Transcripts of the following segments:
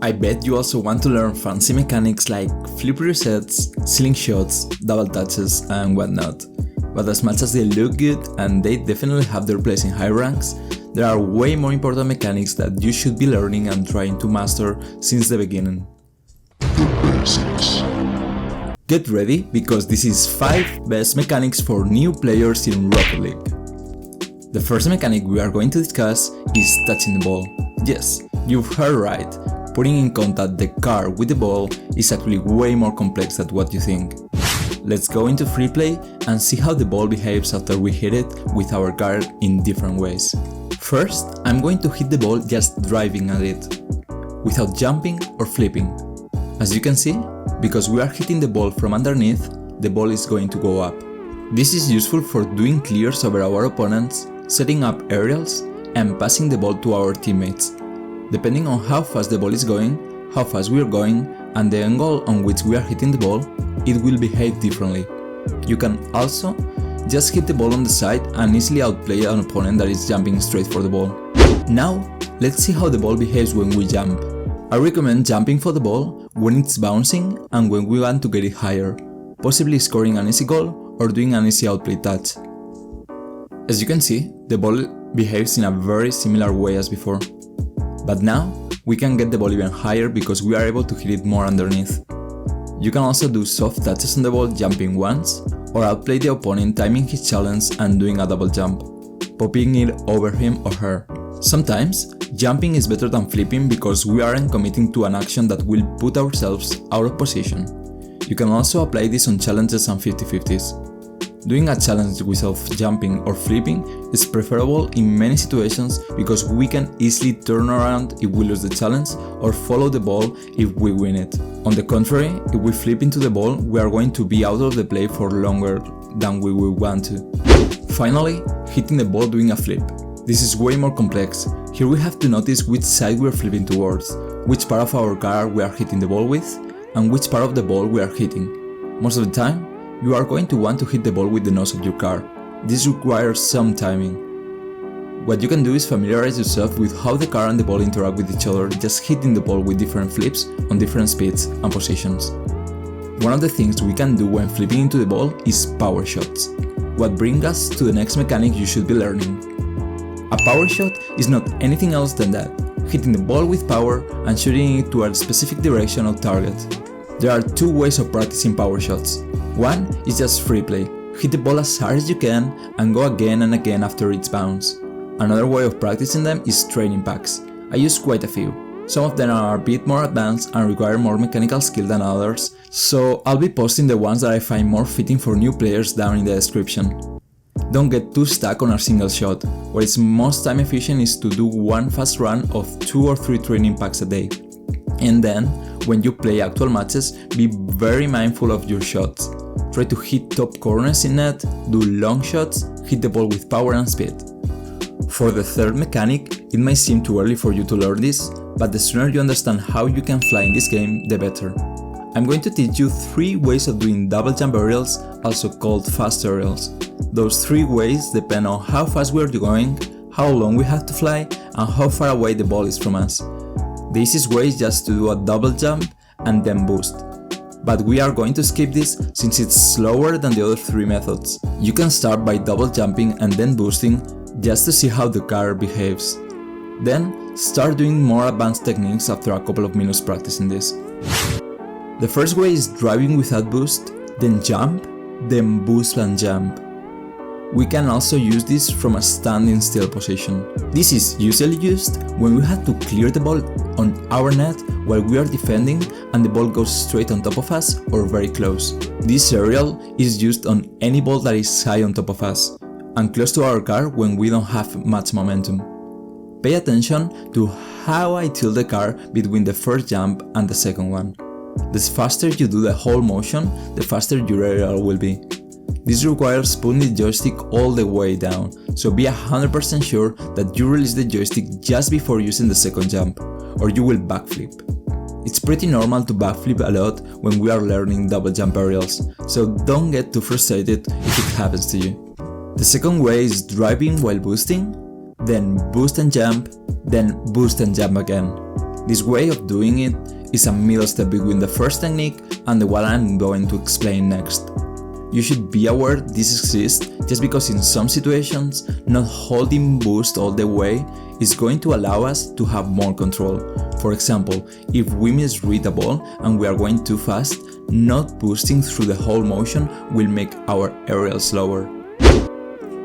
I bet you also want to learn fancy mechanics like flip resets, ceiling shots, double touches and whatnot. But as much as they look good and they definitely have their place in high ranks, there are way more important mechanics that you should be learning and trying to master since the beginning. Get ready, because this is 5 best mechanics for new players in Rocket League. The first mechanic we are going to discuss is touching the ball. Yes, you've heard right. Putting in contact the card with the ball is actually way more complex than what you think. Let's go into free play and see how the ball behaves after we hit it with our card in different ways. First, I'm going to hit the ball just driving at it, without jumping or flipping. As you can see, because we are hitting the ball from underneath, the ball is going to go up. This is useful for doing clears over our opponents, setting up aerials, and passing the ball to our teammates. Depending on how fast the ball is going, how fast we are going, and the angle on which we are hitting the ball, it will behave differently. You can also just hit the ball on the side and easily outplay an opponent that is jumping straight for the ball. Now, let's see how the ball behaves when we jump. I recommend jumping for the ball when it's bouncing and when we want to get it higher, possibly scoring an easy goal or doing an easy outplay touch. As you can see, the ball behaves in a very similar way as before. But now, we can get the ball even higher because we are able to hit it more underneath. You can also do soft touches on the ball jumping once, or outplay the opponent timing his challenge and doing a double jump, popping it over him or her. Sometimes, jumping is better than flipping because we aren't committing to an action that will put ourselves out of position. You can also apply this on challenges and 50-50s. Doing a challenge without jumping or flipping is preferable in many situations because we can easily turn around if we lose the challenge or follow the ball if we win it. On the contrary, if we flip into the ball, we are going to be out of the play for longer than we would want to. Finally, hitting the ball doing a flip. This is way more complex. Here we have to notice which side we are flipping towards, which part of our card we are hitting the ball with, and which part of the ball we are hitting. Most of the time, you are going to want to hit the ball with the nose of your card. This requires some timing. What you can do is familiarize yourself with how the card and the ball interact with each other, just hitting the ball with different flips on different speeds and positions. One of the things we can do when flipping into the ball is power shots. What brings us to the next mechanic you should be learning. A power shot is not anything else than that, hitting the ball with power and shooting it to a specific direction or target. There are 2 ways of practicing power shots. One is just free play, hit the ball as hard as you can and go again and again after its bounce. Another way of practicing them is training packs. I use quite a few. Some of them are a bit more advanced and require more mechanical skill than others, so I'll be posting the ones that I find more fitting for new players down in the description. Don't get too stuck on a single shot. What is most time efficient is to do one fast run of 2 or 3 training packs a day. And then, when you play actual matches, be very mindful of your shots. Try to hit top corners in net, do long shots, hit the ball with power and speed. For the third mechanic, it might seem too early for you to learn this, but the sooner you understand how you can fly in this game, the better. I'm going to teach you 3 ways of doing double jump aerials, also called fast aerials. Those 3 ways depend on how fast we are going, how long we have to fly, and how far away the ball is from us. The easiest way is just to do a double jump and then boost. But we are going to skip this since it's slower than the other 3 methods. You can start by double jumping and then boosting just to see how the car behaves. Then start doing more advanced techniques after a couple of minutes practicing this. The first way is driving without boost, then jump, then boost and jump. We can also use this from a standing still position. This is usually used when we have to clear the ball on our net while we are defending and the ball goes straight on top of us or very close. This aerial is used on any ball that is high on top of us and close to our car when we don't have much momentum. Pay attention to how I tilt the car between the first jump and the second one. The faster you do the whole motion, the faster your aerial will be. This requires putting the joystick all the way down, so be 100% sure that you release the joystick just before using the second jump, or you will backflip. It's pretty normal to backflip a lot when we are learning double jump aerials, so don't get too frustrated if it happens to you. The second way is driving while boosting, then boost and jump, then boost and jump again. This way of doing it is a middle step between the first technique and the one I'm going to explain next. You should be aware this exists just because in some situations, not holding boost all the way is going to allow us to have more control. For example, if we misread a ball and we are going too fast, not boosting through the whole motion will make our aerial slower.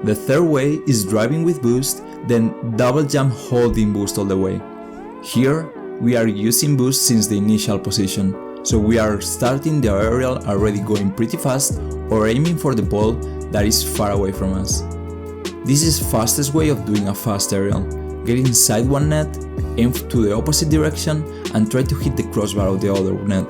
The third way is driving with boost, then double jump holding boost all the way. Here, we are using boost since the initial position, so we are starting the aerial already going pretty fast or aiming for the ball that is far away from us. This is the fastest way of doing a fast aerial. Get inside one net, aim to the opposite direction and try to hit the crossbar of the other net.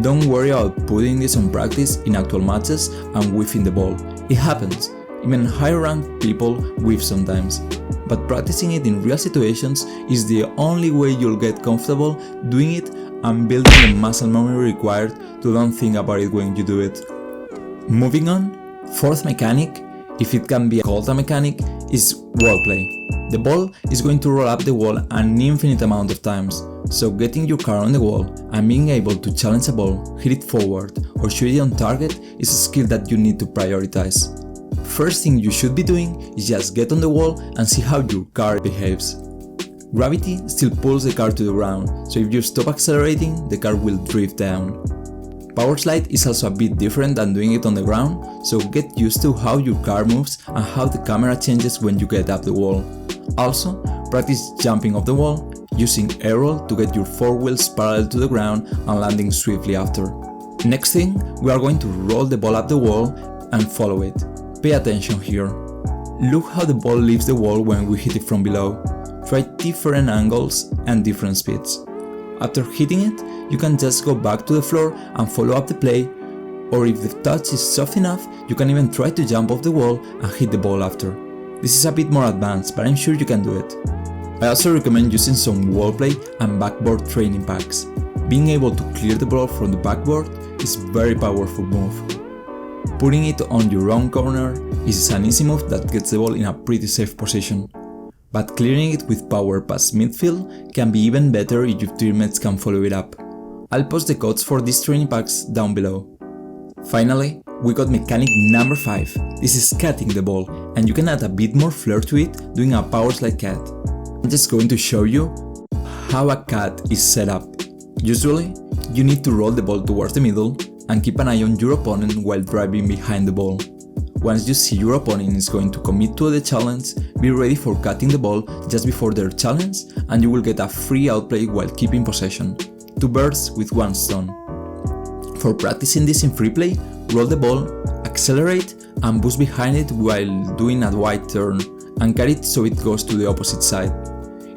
Don't worry about putting this on practice in actual matches and whiffing the ball. It happens. Even high-ranked people whiff sometimes. But practicing it in real situations is the only way you'll get comfortable doing it and building the muscle memory required to don't think about it when you do it. Moving on, fourth mechanic, if it can be called a mechanic, is wall play. The ball is going to roll up the wall an infinite amount of times, so getting your car on the wall and being able to challenge a ball, hit it forward or shoot it on target is a skill that you need to prioritize. First thing you should be doing is just get on the wall and see how your car behaves. Gravity still pulls the car to the ground, so if you stop accelerating, the car will drift down. Power slide is also a bit different than doing it on the ground, so get used to how your car moves and how the camera changes when you get up the wall. Also, practice jumping off the wall, using air roll to get your four wheels parallel to the ground and landing swiftly after. Next thing, we are going to roll the ball up the wall and follow it. Pay attention here. Look how the ball leaves the wall when we hit it from below. Try different angles and different speeds. After hitting it, you can just go back to the floor and follow up the play, or if the touch is soft enough, you can even try to jump off the wall and hit the ball after. This is a bit more advanced, but I'm sure you can do it. I also recommend using some wall play and backboard training packs. Being able to clear the ball from the backboard is a very powerful move. Putting it on your own corner is an easy move that gets the ball in a pretty safe position. But clearing it with power past midfield can be even better if your teammates can follow it up. I'll post the codes for these training packs down below. Finally, we got mechanic number 5. This is catting the ball, and you can add a bit more flair to it doing a power slide cat. I'm just going to show you how a cat is set up. Usually, you need to roll the ball towards the middle and keep an eye on your opponent while driving behind the ball. Once you see your opponent is going to commit to the challenge, be ready for cutting the ball just before their challenge and you will get a free outplay while keeping possession. 2 birds with 1 stone. For practicing this in free play, roll the ball, accelerate and boost behind it while doing a wide turn and cut it so it goes to the opposite side.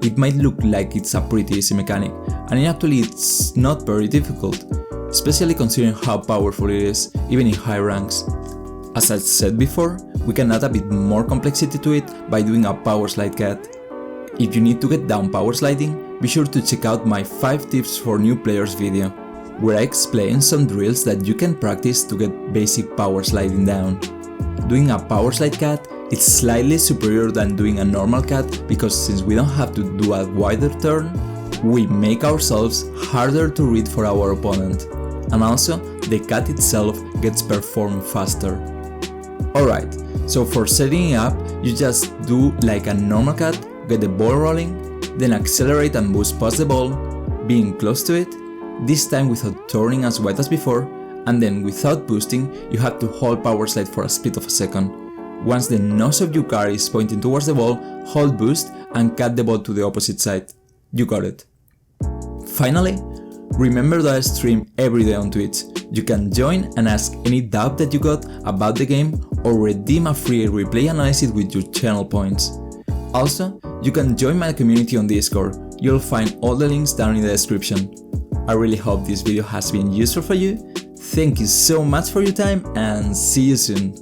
It might look like it's a pretty easy mechanic, and actually it's not very difficult, especially considering how powerful it is, even in high ranks. As I said before, we can add a bit more complexity to it by doing a power slide cat. If you need to get down power sliding, be sure to check out my 5 tips for new players video, where I explain some drills that you can practice to get basic power sliding down. Doing a power slide cat is slightly superior than doing a normal cat because since we don't have to do a wider turn, we make ourselves harder to read for our opponent, and also the cat itself gets performed faster. Alright, so for setting it up, you just do like a normal cat, get the ball rolling, then accelerate and boost past the ball, being close to it, this time without turning as wide as before, and then without boosting, you have to hold power slide for a split of a second. Once the nose of your car is pointing towards the ball, hold boost and cut the ball to the opposite side. You got it. Finally, remember that I stream every day on Twitch. You can join and ask any doubt that you got about the game or redeem a free replay analysis with your channel points. Also, you can join my community on Discord. You'll find all the links down in the description. I really hope this video has been useful for you. Thank you so much for your time and see you soon.